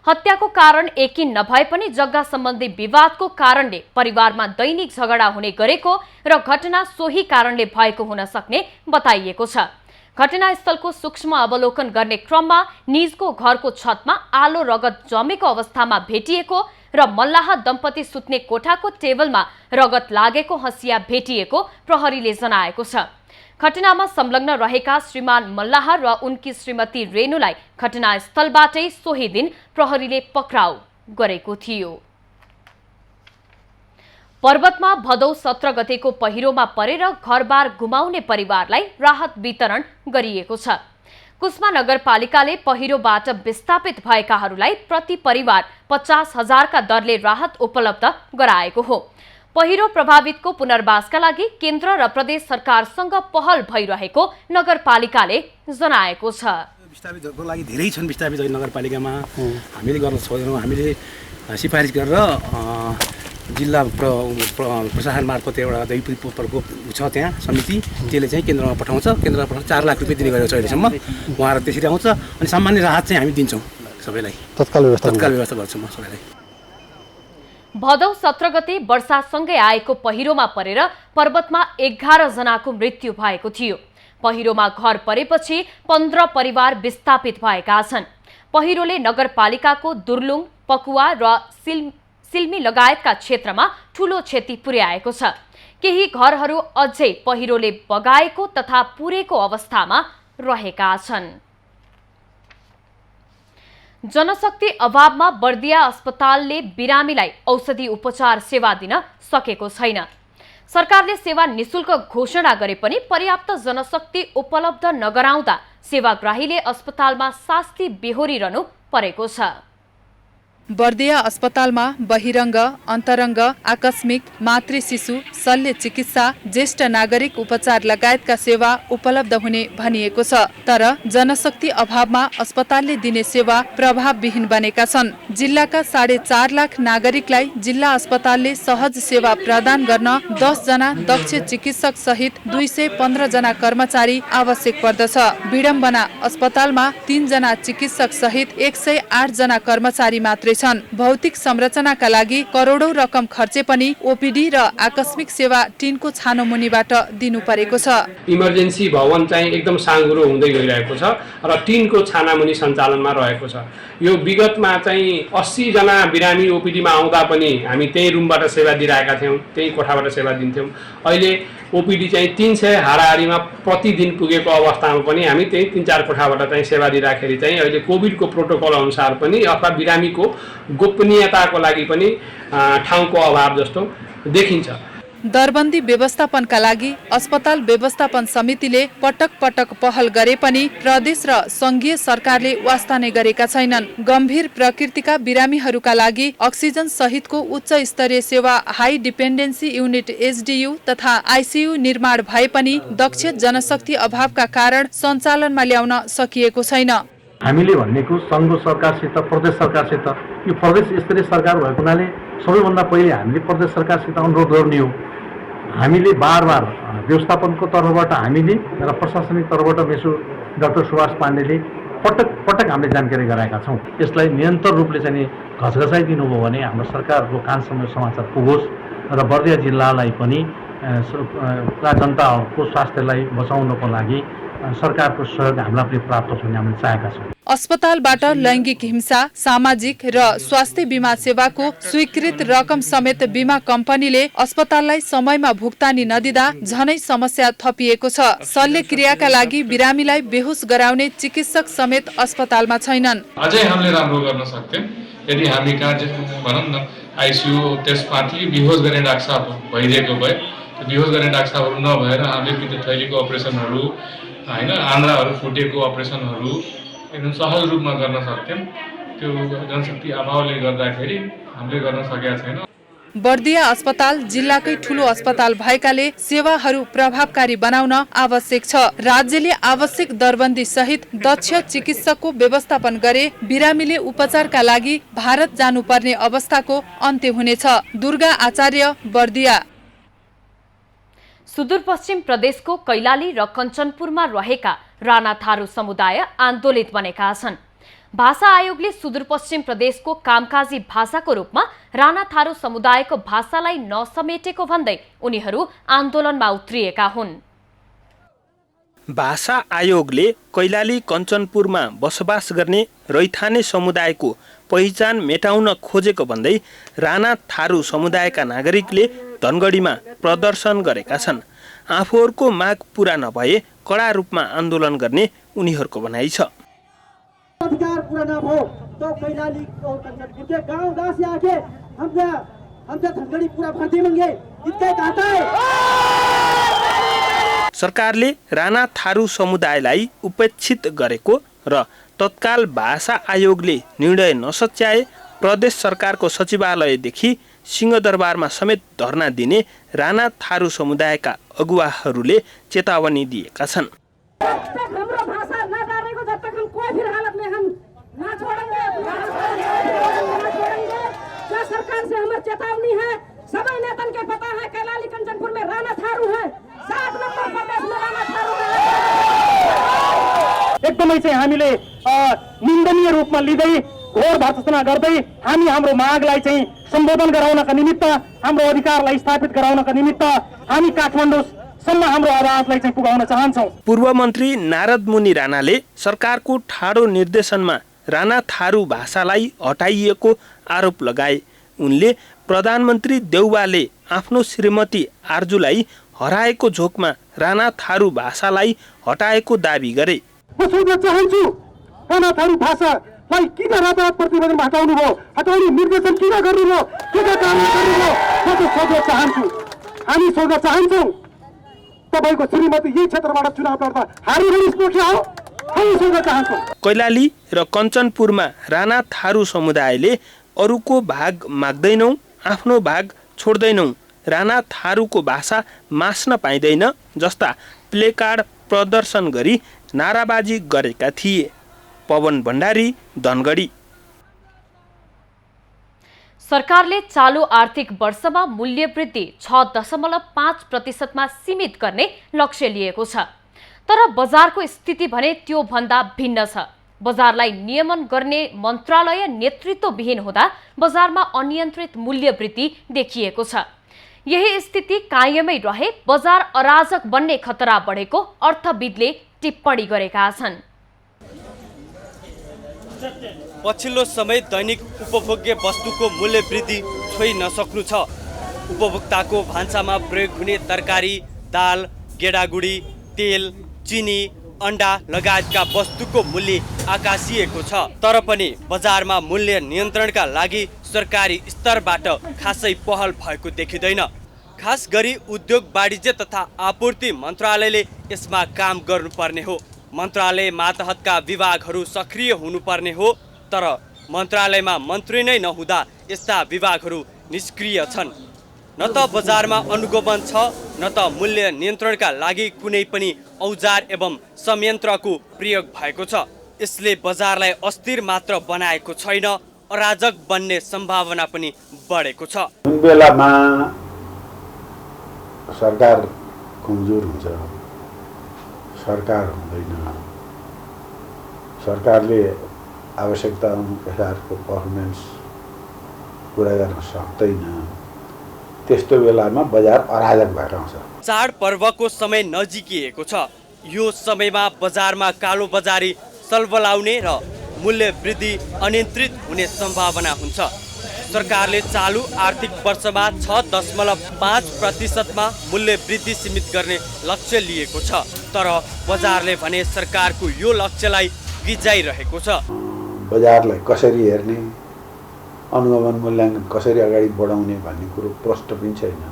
हत्याको कारण यकिन नभए पनि जग्गा सम्बन्धी विवादको कारणले परिवारमा दैनिक झगडा हुने गरेको र घटना सोही कारणले भएको हुन सक्ने बताइएको छ। घटनास्थलको सूक्ष्म अवलोकन गर्ने क्रममा निजको घरको छतमा आलो रगत जमेको अवस्थामा भेटिएको र मल्लाह दम्पति सुत्ने कोठाको टेबलमा रगत लागेको हँसिया भेटिएको प्रहरीले जनाएको छ। घटनामा संलग्न रहेका श्रीमान मल्लाह र उनकी श्रीमती रेणुलाई घटनास्थलबाटै सोही दिन प्रहरीले पक्राउ गरेको थियो। पर्वतमा भदौ 17 गतेको पहिरोमा परेर घरबार गुमाउने परिवारलाई राहत वितरण गरिएको छ। कुस्मा नगरपालिकाले पहिरोबाट विस्थापित भएकाहरूलाई प्रति परिवार 50,000 का दरले राहत उपलब्ध गराएको हो। पहिरो प्रभावितको पुनर्वासका लागि केन्द्र र प्रदेश सरकारसँग पहल भइरहेको नगरपालिकाले जनाएको छ। विस्थापितहरूको लागि धेरै छन्। विस्थापित नगरपालिकामा हामीले गर्न सक्दैनौँ। हामीले सिफारिस गरेर जिल्ला प्रशासन मार्फत एउटा दैवी प्रकोप छ त्यहाँ समिति, त्यसले चाहिँ केन्द्रमा पठाउँछ। केन्द्रमा पठाउँछ 4 लाख रुपियाँ दिने गरेको छ अहिलेसम्म। उहाँहरू त्यसरी आउँछ अनि सामान्य राहत चाहिँ हामी दिन्छौँ सबैलाई। तत्काल व्यवस्था गर्छौँ सबैलाई। भदौ 17 गते वर्षासँगै आएको पहिरोमा परेर पर्वतमा 11 जनाको मृत्यु भएको थियो। पहिरोमा घर परेपछि 15 परिवार विस्थापित भएका छन्। पहिरोले नगरपालिकाको दुर्लुङ, पकुवा र सिल्मी लगायतका क्षेत्रमा ठूलो क्षति पुर्याएको छ। केही घरहरू अझै पहिरोले बगाएको तथा पुरेको अवस्थामा रहेका छन्। जनशक्ति अभावमा बर्दिया अस्पतालले बिरामीलाई औषधि उपचार सेवा दिन सकेको छैन। सरकारले सेवा निशुल्क घोषणा गरे पनि पर्याप्त जनशक्ति उपलब्ध नगराउँदा सेवाग्राहीले अस्पतालमा शास्ति बेहोरिरहनु परेको छ। बर्दिया अस्पतालमा बहिरङ्ग, अन्तरङ्ग, आकस्मिक, मातृ शिशु, शल्य चिकित्सा, ज्येष्ठ नागरिक उपचार लगायतका सेवा उपलब्ध हुने भनिएको छ। तर जनशक्ति अभावमा अस्पतालले दिने सेवा प्रभावविहीन बनेका छन्। जिल्लाका 4.5 लाख नागरिकलाई जिल्ला अस्पतालले सहज सेवा प्रदान गर्न 10 जना दक्ष चिकित्सक सहित 215 जना कर्मचारी आवश्यक पर्दछ। विडम्बना अस्पतालमा 3 जना चिकित्सक सहित 108 जना कर्मचारी मात्रै छन्। भौतिक संरचनाका लागि करोडौं रकम खर्चे पनि ओपीडी र आकस्मिक सेवा टिनको छानो मुनिबाट दिनु परेको छ। इमर्जेन्सी भवन चाहिँ एकदम साँघुरो हुँदै गइरहेको छ र टिनको छाना मुनि सञ्चालनमा रहेको छ। यो विगतमा चाहिँ 80 जना बिरामी ओपीडीमा आउँदा पनि हामी त्यही रुमबाट सेवा दिइरहेका थियौँ, त्यही कोठाबाट सेवा दिन्थ्यौँ। अहिले ओपीडी चाहिँ 300 हाराहारीमा प्रतिदिन पुगेको अवस्थामा पनि हामी त्यही 3-4 कोठाबाट चाहिँ सेवा दिँदाखेरि चाहिँ अहिले कोभिडको प्रोटोकल अनुसार पनि अथवा बिरामीको गोपनीयताको लागि पनि ठाउँको अभाव जस्तो देखिन्छ। दरबन्दी व्यवस्थापनका लागि अस्पताल व्यवस्थापन समितिले पटक पटक पहल गरे पनि प्रदेश र संघीय सरकारले वास्ता नै गरेका छैनन्। गम्भीर प्रकृतिका बिरामीहरूका लागि अक्सिजन सहितको उच्च स्तरीय सेवा हाई डिपेन्डेन्सी युनिट एचडीयू तथा आईसीयू निर्माण भए पनि दक्ष जनशक्ति अभावका कारण सञ्चालनमा ल्याउन सकिएको छैन। हामीले भनेको सङ्घ सरकारसित, प्रदेश सरकारसित, यो प्रदेश स्तरीय सरकार भएको हुनाले सबैभन्दा पहिले हामीले प्रदेश सरकारसित अनुरोध गर्ने हो। हामीले बार व्यवस्थापनको तर्फबाट हामीले र प्रशासनिक तर्फबाट मेसो डाक्टर सुभाष पाण्डेले पटक हामीले जानकारी गराएका छौँ। यसलाई निरन्तर रूपले चाहिँ घचघचाइदिनु भयो भने हाम्रो सरकारको कानसम्म समाचार पुगोस् र बर्दिया जिल्लालाई पनि जनताहरूको स्वास्थ्यलाई बचाउनको लागि सरकारको सहयोग हामीलाई पनि प्राप्त होस् भन्ने हामीले चाहेका छौँ। अस्पतालबाट लैङ्गिक हिंसा, सामाजिक र स्वास्थ्य बीमा सेवाको स्वीकृत रकम समेत बीमा कम्पनीले अस्पताललाई समयमा भुक्तानी नदिँदा झनै समस्या थपिएको छ। शल्यक्रियाका लागि बिरामीलाई बेहोस गराउने चिकित्सक समेत अस्पतालमा छैनन्। अझै हामीले राम्रो गर्न सक्थ्यौँ यदि हामी कार्य भनौँ न आइसियू त्यसमाथि बेहोस गर्ने डाक्टर साहब भइदिएको भए, बेहोस गर्ने डाक्टर साहबहरू नभएर हामीले पित्त थैलीको अपरेसनहरू होइन, आन्द्राहरू फुटेको अपरेसनहरू एकदम सहज रूपमा गर्न सक्थ्यौँ। त्यो जनशक्ति अभावले गर्दाखेरि हामीले गर्न सकेका छैनौँ। बर्दिया अस्पताल जिल्लाकै ठूलो अस्पताल भएकाले सेवाहरू प्रभावकारी बनाउन आवश्यक छ। राज्यले आवश्यक दरबन्दी सहित दक्ष चिकित्सकको व्यवस्थापन गरे बिरामीले उपचारका लागि भारत जानुपर्ने अवस्थाको अन्त्य हुनेछ। दुर्गा आचार्य, बर्दिया। सुदूरपश्चिम प्रदेशको कैलाली र कञ्चनपुरमा रहेका राणा थारू समुदाय आन्दोलित बनेका छन्। भाषा आयोगले सुदूरपश्चिम प्रदेशको कामकाजी भाषाको रूपमा राणा थारू समुदायको भाषालाई नसमेटेको भन्दै उनीहरू आन्दोलनमा उत्रिएका हुन्। भाषा आयोगले कैलाली कञ्चनपुरमा बसोबास गर्ने रैथाने समुदायको पहिचान मेटाउन खोजेको भन्दै राणा थारू समुदायका नागरिकले धनगढीमा प्रदर्शन गरेका छन्। आफूहरूको माग पूरा नभए कडा रूपमा आन्दोलन गर्ने उनीहरूको भनाइ छ। अधिकार पूरा ना हो तो कैलाली और कञ्चनपुर के गांव से आके हमसे धनगढी पूरा भर देंगे, इतना कहता है। सरकारले राणा थारू समुदायलाई उपेक्षित गरेको र तत्काल भाषा आयोगले निर्णय नसच्याए प्रदेश सरकारको सचिवालयदेखि सिंहदरबारमा समेत धरना दिने राणा थारू समुदायका अगुवाहरूले चेतावनी दिएका छन्। सरकार से हमारी चेतावनी है, सभी नेतन के पता है कैलाली कञ्चनपुर में राणा थारू है, 7 नंबर प्रदेश में राणा थारू है। एकदमै चाहिँ हामीले निन्दनीय रूपमा लिँदै घोर भर्त्सना गर्दै हामी हाम्रो मागलाई चाहिँ सम्बोधन गराउनका निमित्त, हाम्रो अधिकारलाई स्थापित गराउनका निमित्त हामी काठमाडौँसम्म हाम्रो आवाजलाई चाहिँ पुगाउन चाहन्छौँ। पूर्व मन्त्री नारद मुनि राणाले सरकारको ठाडो निर्देशनमा राणा थारू भाषालाई हटाइएको आरोप लगाए। उनले प्रधानमन्त्री देउवाले आफ्नो श्रीमती आर्जुलाई हराएको झोकमा राणा थारू भाषालाई हटाएको दाबी गरे। म सोध्न चाहन्छु, राणा थारू भाषालाई किन राजनीतिक प्रतिबन्धन हटाउनु भयो, हटाउने निर्देशन किन गर्नुभयो, के कारण गर्नुभयो, म त सोध्न चाहन्छु। हामी सोध्न चाहन्छौँ, तपाईँको श्रीमती यही क्षेत्रबाट चुनाव लड्दा हारिरहनु के हो, हामी सोध्न चाहन्छौँ। कैलाली र कञ्चनपुरमा राणा थारू समुदायले अरूको भाग माग्दैनौँ, आफ्नो भाग छोड्दैनौँ, राणा थारूको भाषा मास्न पाइँदैन जस्ता प्लेकार्ड प्रदर्शन गरी नाराबाजी गरेका थिए। पवन भण्डारी, धनगढी। सरकारले चालु आर्थिक वर्षमा मूल्य वृद्धि 6.5% सीमित गर्ने लक्ष्य लिएको छ। तर बजारको स्थिति भने त्यो भन्दा भिन्न छ। बजारलाई नियमन गर्ने मन्त्रालय नेतृत्वविहीन हुँदा बजारमा अनियन्त्रित मूल्य वृद्धि देखिएको छ। यही स्थिति कायमै रहे बजार अराजक बन्ने खतरा बढेको अर्थविदले टिप्पणी गरेका छन्। पछिल्लो समय दैनिक उपभोग्य वस्तुको मूल्य वृद्धि छोइ नसक्नु छ। उपभोक्ताको भान्सामा प्रयोग हुने तरकारी, दाल, गेडागुडी, तेल, चिनी, अन्डा लगायतका वस्तुको मूल्य आकाशिएको छ। तर पनि बजारमा मूल्य नियन्त्रणका लागि सरकारी स्तरबाट खासै पहल भएको देखिँदैन। खास गरी उद्योग वाणिज्य तथा आपूर्ति मन्त्रालयले यसमा काम गर्नुपर्ने हो। मन्त्रालय मातहतका विभागहरू सक्रिय हुनुपर्ने हो। तर मन्त्रालयमा मन्त्री नै नहुँदा यस्ता विभागहरू निष्क्रिय छन्। न त बजारमा अनुगमन छ, न त मूल्य नियन्त्रणका लागि कुनै पनि औजार एवं संयन्त्रको प्रयोग भएको छ। यसले बजारलाई अस्थिर मात्र बनाएको छैन, अराजक बन्ने सम्भावना पनि बढेको छ। जुन बेलामा सरकार कमजोर हुन्छ, सरकार हुँदैन, सरकारले आवश्यकता अनुसारको पर्फर्मेन्स पुरा गर्न सक्दैन, त्यस्तो बेलामा बजार अराजक भएर आउँछ। चाडपर्वको समय नजिकिएको छ। यो समयमा बजारमा कालो बजारी सलबलाउने र मूल्य वृद्धि अनियन्त्रित हुने सम्भावना हुन्छ। सरकारले चालु आर्थिक वर्षमा 6.5% मूल्य वृद्धि सीमित गर्ने लक्ष्य लिएको छ, तर बजारले भने सरकारको यो लक्ष्यलाई गिजाइरहेको छ। बजारलाई कसरी हेर्ने, अनुगमन मूल्याङ्कन कसरी अगाडि बढाउने भन्ने कुरो प्रश्न पनि छैन।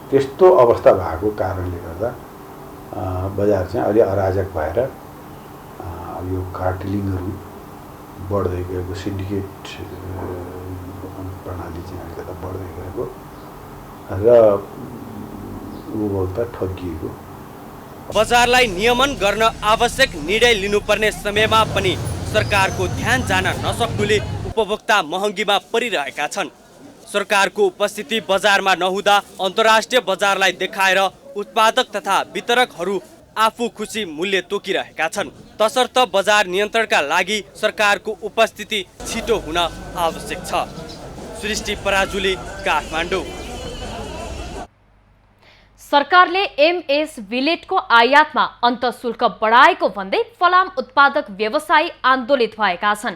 त्यस्तो अवस्था भएको कारणले गर्दा बजार चाहिँ अलि अराजक भएर यो कार्टेलिङहरू बढ्दै गएको, सिन्डिकेट प्रणाली चाहिँ अलिकता बढ्दै गएको र उपभोक्ता ठगिएको। बजारलाई नियमन गर्न आवश्यक निर्णय लिनुपर्ने समयमा पनि सरकारको ध्यान जान नसक्नुले उपभोक्ता महँगीमा परिरहेका छन्। सरकारको उपस्थिति बजारमा नहुँदा अन्तर्राष्ट्रिय बजारलाई देखाएर उत्पादक तथा वितरकहरू आफू खुसी मूल्य तोकिरहेका छन्। तसर्थ बजार नियन्त्रणका लागि सरकारको उपस्थिति छिटो हुन आवश्यक छ। सृष्टि पराजुली, काठमाडौँ। सरकारले एमएस बिलेटको आयातमा अन्तःशुल्क बढाएको भन्दै फलाम उत्पादक व्यवसायी आन्दोलित भएका छन्।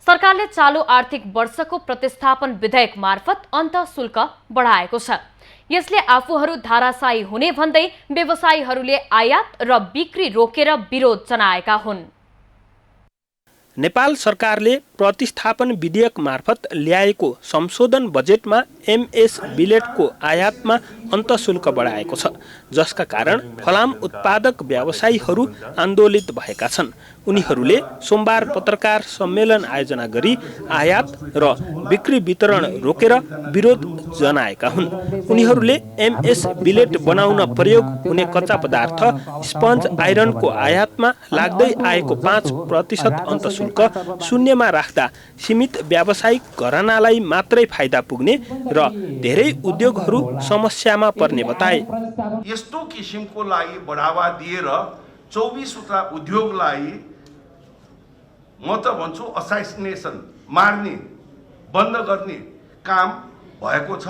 सरकारले चालु आर्थिक वर्षको प्रतिस्थापन विधेयक मार्फत अन्तःशुल्क बढाएको छ। यसले आफूहरू धाराशायी हुने भन्दै व्यवसायीहरूले आयात र बिक्री रोकेर विरोध जनाएका हुन्। नेपाल सरकारले प्रतिस्थापन विधेयक मार्फत ल्याएको संशोधन बजेटमा एमएस बिलेटको आयातमा अन्तःशुल्क बढाएको छ, जसका कारण फलाम उत्पादक व्यवसायीहरू आन्दोलित भएका छन्। उनीहरूले सोमबार पत्रकार सम्मेलन आयोजना गरी आयात र बिक्री वितरण रोकेर विरोध जनाएका हुन्। उनीहरूले एमएस बिलेट बनाउन प्रयोग हुने कच्चा पदार्थ स्पन्ज आइरनको आयातमा लाग्दै आएको 5% अन्तःशुल्क शून्यमा राख्दा सीमित व्यावसायिक घरानालाई मात्रै फाइदा पुग्ने र धेरै उद्योगहरू समस्यामा पर्ने बताए। यस्तो किसिमको लागि बढावा दिएर 24 वटा उद्योगलाई म त भन्छु असाइनेसन मार्ने बन्द गर्ने काम भएको छ।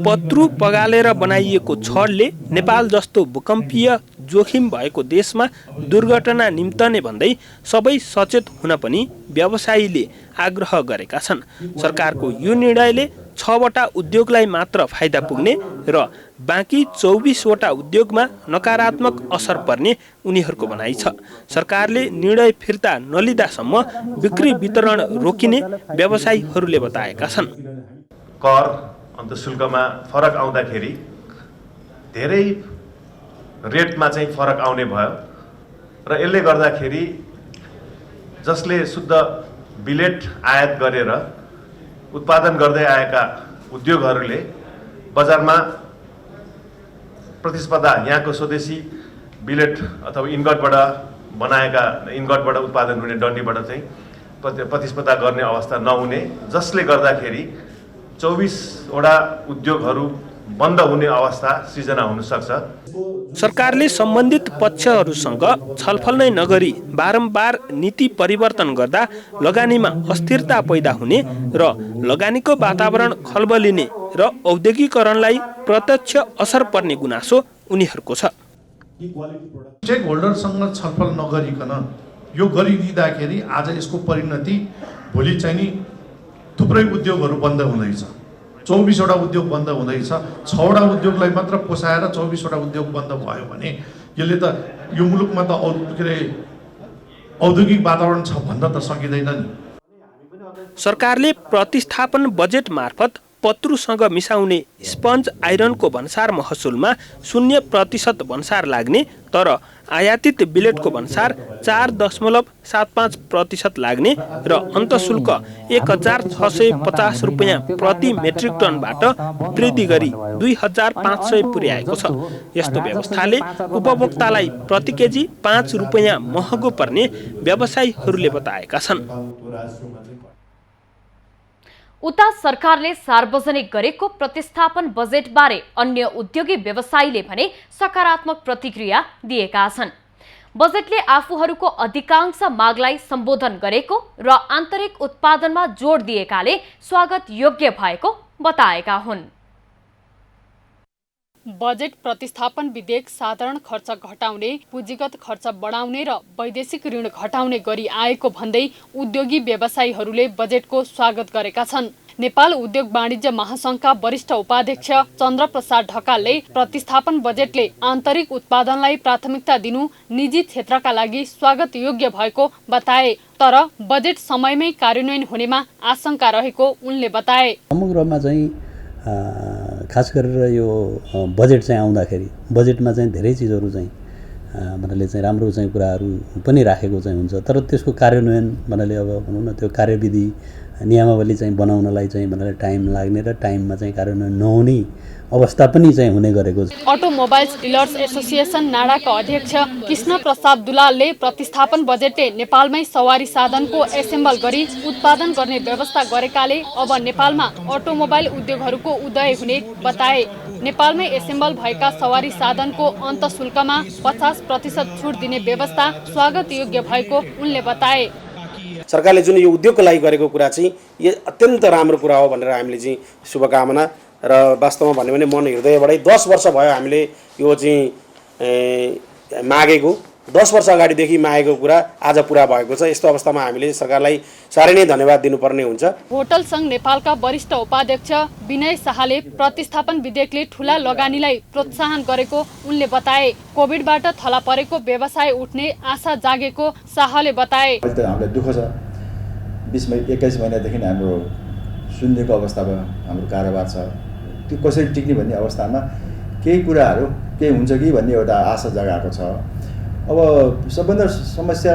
पत्रु पगालेर बनाइएको छडले नेपाल जस्तो भूकम्पीय जोखिम भएको देशमा दुर्घटना निम्तने भन्दै सबै सचेत हुन पनि व्यवसायीले आग्रह गरेका छन्। सरकारको यो निर्णयले 6 वटा उद्योगलाई मात्र फाइदा पुग्ने र बाँकी 24 वटा उद्योगमा नकारात्मक असर पर्ने उनीहरूको भनाइ छ। सरकारले निर्णय फिर्ता नलिँदासम्म बिक्री वितरण रोकिने व्यवसायीहरूले बताएका छन्। कर अन्तःशुल्कमा फरक आउँदाखेरि धेरै रेटमा चाहिँ फरक आउने भयो र यसले गर्दाखेरि जसले शुद्ध बिलेट आयात गरेर उत्पादन गर्दै आएका उद्योगहरूले बजारमा प्रतिस्पर्धा यहाँको स्वदेशी बिलेट अथवा इन्गटबाट बनाएका इन्गटबाट उत्पादन हुने डन्डीबाट चाहिँ प्रतिस्पर्धा गर्ने अवस्था नहुने, जसले गर्दाखेरि 24 वटा उद्योगहरू बन्द हुने अवस्था सृजना हुन सक्छ। सरकारले सम्बन्धित पक्षहरूसँग छलफल नै नगरी बारम्बार नीति परिवर्तन गर्दा लगानीमा अस्थिरता पैदा हुने र लगानीको वातावरण खलबलिने र औद्योगिकरणलाई प्रत्यक्ष असर पर्ने गुनासो उनीहरूको छ। स्टेक होल्डरसँग छलफल नगरिकन यो गरिदिँदाखेरि आज यसको परिणति भोलि चाहिँ नि थुप्रै उद्योगहरू बन्द हुँदैछ। 24 वटा उद्योग बन्द हुँदैछ। 6 वटा उद्योगलाई मात्र पोसाएर 24 वटा उद्योग बन्द भयो भने यसले त यो मुलुकमा त औद्योगिक वातावरण छ भन्न त सकिँदैन नि। सरकारले प्रतिस्थापन बजेट मार्फत पत्रुसँग मिसाउने स्पन्ज आइरनको भन्सार महसुलमा 0% भन्सार लाग्ने, तर आयातित बिलेटको भन्सार 4.75% लाग्ने र अन्तःशुल्क 1650 रुपियाँ प्रति मेट्रिक टनबाट वृद्धि गरी 2500 पुर्याएको छ। यस्तो व्यवस्थाले उपभोक्तालाई प्रति केजी 5 रुपियाँ महँगो पर्ने व्यवसायीहरूले बताएका छन्। उता सरकारले सार्वजनिक गरेको प्रतिस्थापन बजेटबारे अन्य उद्योगी व्यवसायीले भने सकारात्मक प्रतिक्रिया दिएका छन्। बजेटले आफूहरूको अधिकांश मागलाई सम्बोधन गरेको र आन्तरिक उत्पादनमा जोड दिएकाले स्वागत योग्य भएको बताएका हुन्। बजेट प्रतिस्थापन विधेयक साधारण खर्च घटाउने, पुँजीगत खर्च बढाउने र वैदेशिक ऋण घटाउने गरी आएको भन्दै उद्योगी व्यवसायीहरूले बजेटको स्वागत गरेका छन्। नेपाल उद्योग वाणिज्य महासंघका वरिष्ठ उपाध्यक्ष चन्द्रप्रसाद ढकालले प्रतिस्थापन बजेटले आन्तरिक उत्पादनलाई प्राथमिकता दिनु निजी क्षेत्रका लागि स्वागत योग्य भएको बताए। तर बजेट समयमै कार्यान्वयन हुनेमा आशंका रहेको उनले बताए। समग्रमा चाहिँ खास गरेर यो बजेट चाहिँ आउँदाखेरि बजेटमा चाहिँ धेरै चिजहरू चाहिँ भन्नाले चाहिँ राम्रो चाहिँ कुराहरू पनि राखेको चाहिँ हुन्छ, तर त्यसको कार्यान्वयन भन्नाले अब भनौँ न त्यो कार्यविधि नियमावली चाहिँ बनाउनलाई चाहिँ भन्नाले टाइम लाग्ने र टाइममा चाहिँ कार्यान्वयन नहुने अवस्था पनि चाहिँ हुने गरेको छ। अटोमोबाइल्स डिलर्स एसोसिएसन नाडाका अध्यक्ष कृष्ण प्रसाद दुलालले प्रतिस्थापन बजेटले नेपालमै सवारी साधनको एसेम्बल गरी उत्पादन गर्ने व्यवस्था गरेकाले अब नेपालमा अटोमोबाइल उद्योगहरूको उदय हुने बताए। नेपालमै एसेम्बल भएका सवारी साधनको अन्त शुल्कमा 50% छुट दिने व्यवस्था स्वागत योग्य भएको उनले बताए। सरकारले जुन यो उद्योगको लागि गरेको कुरा चाहिँ यो अत्यन्त राम्रो कुरा हो भनेर हामीले चाहिँ शुभकामना र वास्तवमा भन्यो भने मन हृदयबाटै 10 वर्ष भयो हामीले यो चाहिँ मागेको 10 वर्ष अगाडिदेखि मागेको कुरा आज पुरा भएको छ। यस्तो अवस्थामा हामीले सरकारलाई साह्रै नै धन्यवाद दिनुपर्ने हुन्छ। होटल संघ नेपालका वरिष्ठ उपाध्यक्ष विनय शाहले प्रतिस्थापन विधेयकले ठूला लगानीलाई प्रोत्साहन गरेको उनले बताए। कोभिडबाट थला परेको व्यवसाय उठ्ने आशा जागेको शाहले बताए। हामीलाई दुःख छ, 21 महिनादेखि हाम्रो शून्यको अवस्थामा हाम्रो कारोबार छ। त्यो कसरी टिक्ने भन्ने अवस्थामा केही कुराहरू केही हुन्छ कि भन्ने एउटा आशा जगाएको छ। अब सबभन्दा समस्या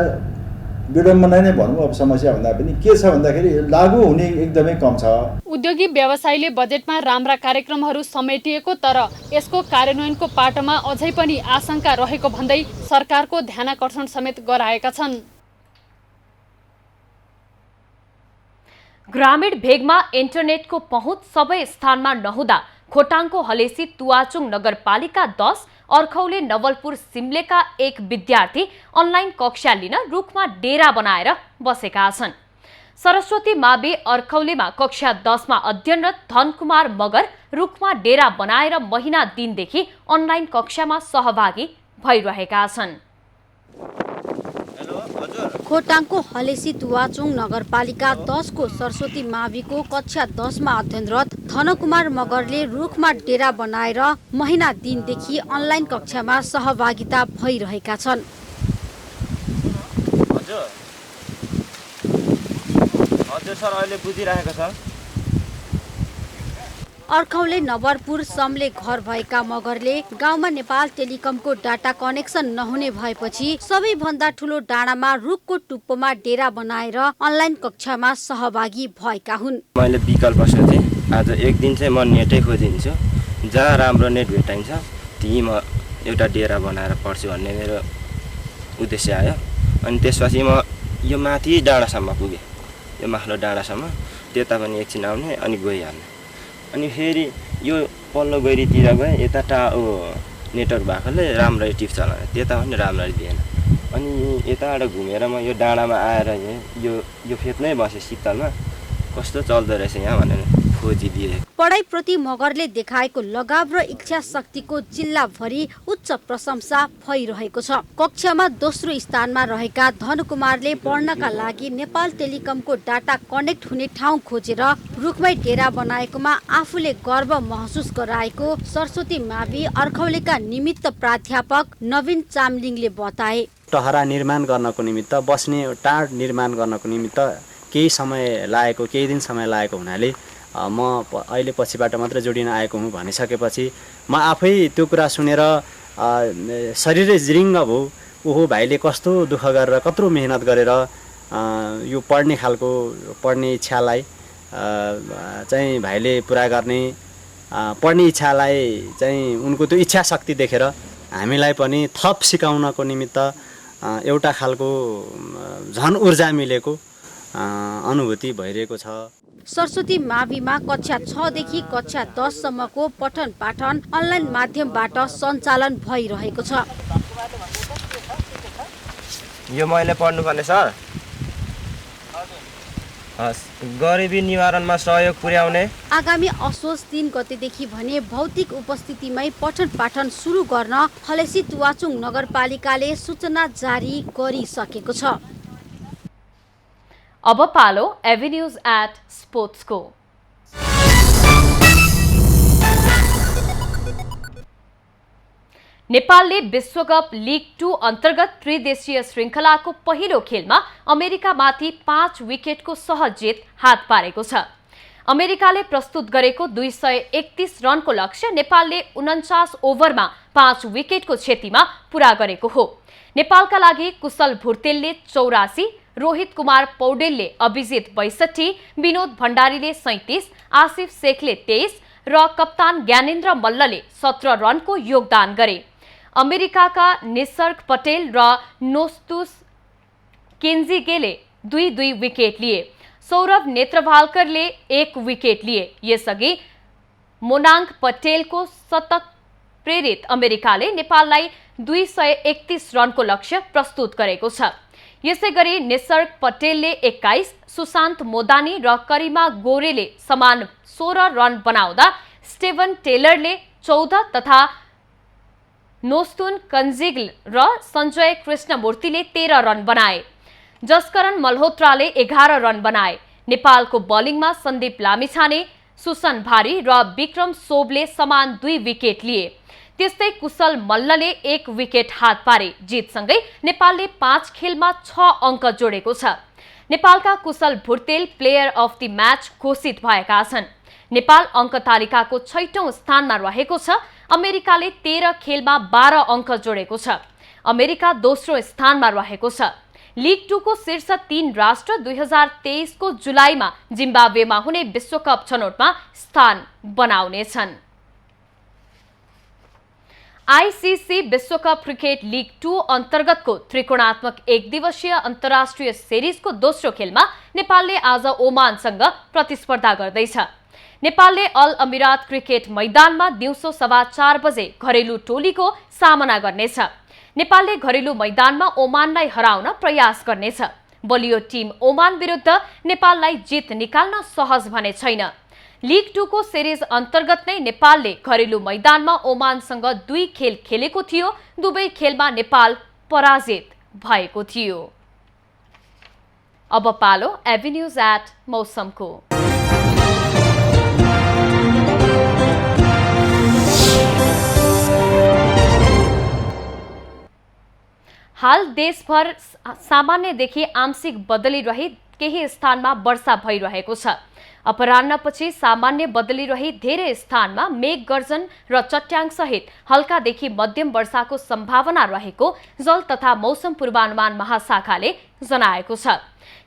विडम्बना नै भनौँ, अब समस्या भन्दा पनि के छ भन्दाखेरि लागू हुने एकदमै कम छ। उद्योगी व्यवसायीले बजेटमा राम्रा कार्यक्रमहरू समेटिएको तर यसको कार्यान्वयनको पाटोमा अझै पनि आशंका रहेको भन्दै सरकारको ध्यानाकर्षण समेत गराएका छन्। ग्रामीण भेगमा इन्टरनेटको पहुँच सबै स्थानमा नहुँदा खोटाङको हलेसी तुवाचुङ नगरपालिका 10 अर्खौले नवलपुर सिम्लेका एक विद्यार्थी अनलाइन कक्षा लिन रुखमा डेरा बनाएर बसेका छन्। सरस्वती मावि अर्खौलेमा कक्षा 10 मा अध्ययनरत धनकुमार मगर रुखमा डेरा बनाएर महिना दिनदेखि अनलाइन कक्षामा सहभागी भइरहेका छन्। खोटाङको हलेसी तुवाचुङ नगरपालिका 10 को सरस्वती माविको कक्षा 10 मा अध्ययनरत धनकुमार मगरले रुखमा डेरा बनाएर महिना दिनदेखि अनलाइन कक्षामा सहभागिता भइरहेका छन्। हजुर सर, अहिले बुझिरहेको छ। अर्खौले नवरपुर समले घर भएका मगरले गाउँमा नेपाल टेलिकमको डाटा कनेक्सन नहुने भएपछि सबैभन्दा ठुलो डाँडामा रुखको टुप्पोमा डेरा बनाएर अनलाइन कक्षामा सहभागी भएका हुन्। मैले विकल्प सोचेँ, आज एक दिन चाहिँ म नेटै खोजिन्छु, जहाँ राम्रो नेट भेटाइन्छ त्यहीँ म एउटा डेरा बनाएर पढ्छु भन्ने मेरो उद्देश्य आयो। अनि त्यसपछि म यो माथि डाँडासम्म पुगेँ, यो माथिल्लो डाँडासम्म, त्यता पनि एकछिन आउने अनि गइहाल्ने। अनि फेरि यो पल्लो गैरीतिर गएँ, यता नेटवर्क भएकोले राम्ररी टिप चलाएँ, त्यता पनि राम्ररी दिएन। अनि यताबाट घुमेर म यो डाँडामा आएर यो फेदमै बसेँ शीतलमा, कस्तो चल्दो रहेछ यहाँ भनेर खोजिदिए। पढाइप्रति मगरले देखाएको लगाव र इच्छा शक्तिको जिल्लाभरि उच्च प्रशंसा भइरहेको छ। कक्षामा दोस्रो स्थानमा रहेका धनकुमारले पढ्नका लागि नेपाल टेलिकमको डाटा कनेक्ट हुने ठाउँ खोजेर रुखमै डेरा बनाएकोमा आफूले गर्व महसुस गराएको सरस्वती मावि अर्खौलेका निमित्त प्राध्यापक नवीन चामलिङले बताए। टहरा निर्माण गर्नको निमित्त, बस्ने टाढ निर्माण गर्नको निमित्त केही समय लागेको, केही दिन समय लागेको हुनाले म अहिले पछिबाट मात्र जोडिन आएको हुँ भनिसकेपछि म आफै त्यो कुरा सुनेर शरीरै जिरिङ्ग भयो। ओहो, भाइले कस्तो दुःख गरेर कत्रो मेहनत गरेर यो पढ्ने इच्छालाई चाहिँ भाइले पुरा गर्ने, पढ्ने इच्छालाई चाहिँ उनको त्यो इच्छा शक्ति देखेर हामीलाई पनि थप सिकाउनको निमित्त एउटा खालको झन ऊर्जा मिलेको अनुभूति भइरहेको छ। सरस्वती माविमा कक्षा 6 देखि कक्षा 10 सम्मको पठन पाठन अनलाइन माध्यमबाट सञ्चालन भइरहेको छ। यो मैले पढ्नुपर्ने सर? गरिबी निवारणमा सहयोग पुर्याउने। आगामी असोज 3 गतेदेखि भने भौतिक उपस्थितिमै पठन पाठन सुरु गर्न फलेसी तुवाचुङ नगरपालिकाले सूचना जारी गरिसकेको छ। अब पालो एभिन्यूज एट स्पोर्ट्सको। नेपालले विश्वकप लिग 2 अन्तर्गत त्रिदेशीय श्रृङ्खलाको पहिलो खेलमा अमेरिकामाथि 5 विकेटको सहज जित हात पारेको छ। अमेरिकाले प्रस्तुत गरेको 231 रनको लक्ष्य नेपालले 49 ओभरमा 5 विकेटको क्षतिमा पूरा गरेको हो। नेपालका लागि कुशल भुर्तेलले 84, रोहित कुमार पौडेलले अभिजित 62, विनोद भण्डारीले 37, आसिफ शेखले 23 र कप्तान ज्ञानेन्द्र मल्लले 17 रनको योगदान गरे। अमेरिकाका निसर्ग पटेल र नोस्तुस केन्जिगेले 2-2 विकेट लिए। सौरभ नेत्रवालकरले 1 विकेट लिए। यसअघि मोनाङ्क पटेलको शतक प्रेरित अमेरिकाले नेपाललाई 231 रनको लक्ष्य प्रस्तुत गरेको छ। यसैगरी निसर्ग पटेलले 21, सुशान्त मोदानी र करिमा गोरेले समान 16 रन बनाउँदा स्टेभन टेलरले 14 तथा नोस्तुन कन्जिग्ल र सञ्जय कृष्णमूर्तिले 13 रन बनाए। जसकरण मल्होत्राले 11 रन बनाए। नेपालको बलिङमा सन्दीप लामिछाने, सुसन भारी र विक्रम सोबले समान 2 विकेट लिए। त्यस्तै कुशल मल्लले 1 विकेट हात पारे। जितसँगै नेपालले 5 खेलमा 6 अङ्क जोडेको छ। नेपालका Kushal Bhurtel player of the match घोषित भएका छन्। नेपाल अङ्क तालिकाको 6औं स्थानमा रहेको छ। अमेरिकाले 13 खेलमा 12 अङ्क जोडेको छ। अमेरिका दोस्रो स्थानमा रहेको छ। लिग 2 को शीर्ष 3 राष्ट्र 2023 को जुलाईमा जिम्बाब्वेमा हुने विश्वकप छनौटमा स्थान बनाउनेछन्। आईसीसी विश्वकप क्रिकेट लिग 2 अन्तर्गतको त्रिकोणात्मक एक दिवसीय अन्तर्राष्ट्रिय सिरिजको दोस्रो खेलमा नेपालले आज ओमानसँग प्रतिस्पर्धा गर्दैछ। नेपालले अल अमिरात क्रिकेट मैदानमा दिउँसो 4:15 बजे घरेलु टोलीको सामना गर्नेछ। नेपालले घरेलु मैदानमा ओमानलाई हराउन प्रयास गर्नेछ। बलियो टिम ओमान विरुद्ध नेपाललाई जित निकाल्न सहज भने छैन। लिग 2 को सिरिज अन्तर्गत नै नेपालले घरेलु मैदानमा ओमानसँग 2 खेल खेलेको थियो। दुवै खेलमा नेपाल पराजित भएको थियो। अब पालो एभिन्यूज एट मौसमको। हाल देशभर सामान्यदेखि आंशिक बदली रही केही स्थानमा वर्षा भइरहेको छ। अपराह्नपछि सामान्य बदली रही धेरै स्थानमा मेघ गर्जन र चट्याङ सहित हल्कादेखि मध्यम वर्षाको सम्भावना रहेको जल तथा मौसम पूर्वानुमान महाशाखाले जनाएको छ।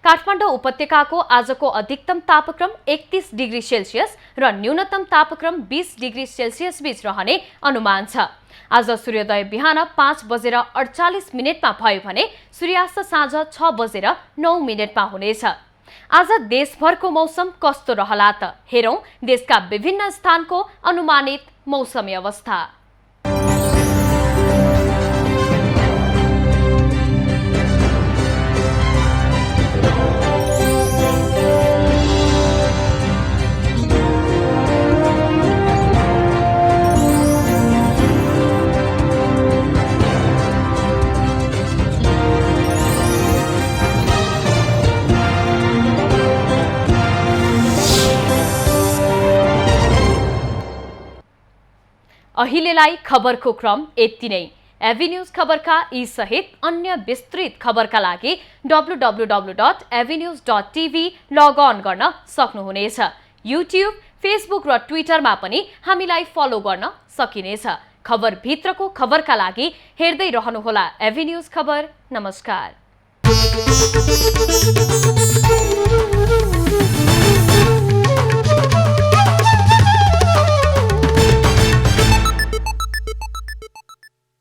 काठमाडौँ उपत्यकाको आजको अधिकतम तापक्रम 31 डिग्री सेल्सियस र न्यूनतम तापक्रम 20 डिग्री सेल्सियस बीच रहने अनुमान छ। आज सूर्योदय बिहान 5:48 भयो भने सूर्यास्त साँझ 6:09 हुनेछ। आज देशभरको मौसम कस्तो रहला त हेरौं देशका विभिन्न स्थानको अनुमानित मौसमी अवस्था। अहिलेलाई खबरको क्रम यति नै। एभिन्यूज खबरका यी सहित अन्य विस्तृत खबरका लागि www.avenews.tv लगअन गर्न सक्नुहुनेछ। युट्युब, फेसबुक र ट्विटरमा पनि हामीलाई फलो गर्न सकिनेछ। खबर भित्रको खबरका लागि हेर्दै रहनुहोला एभिन्यूज खबर। नमस्कार।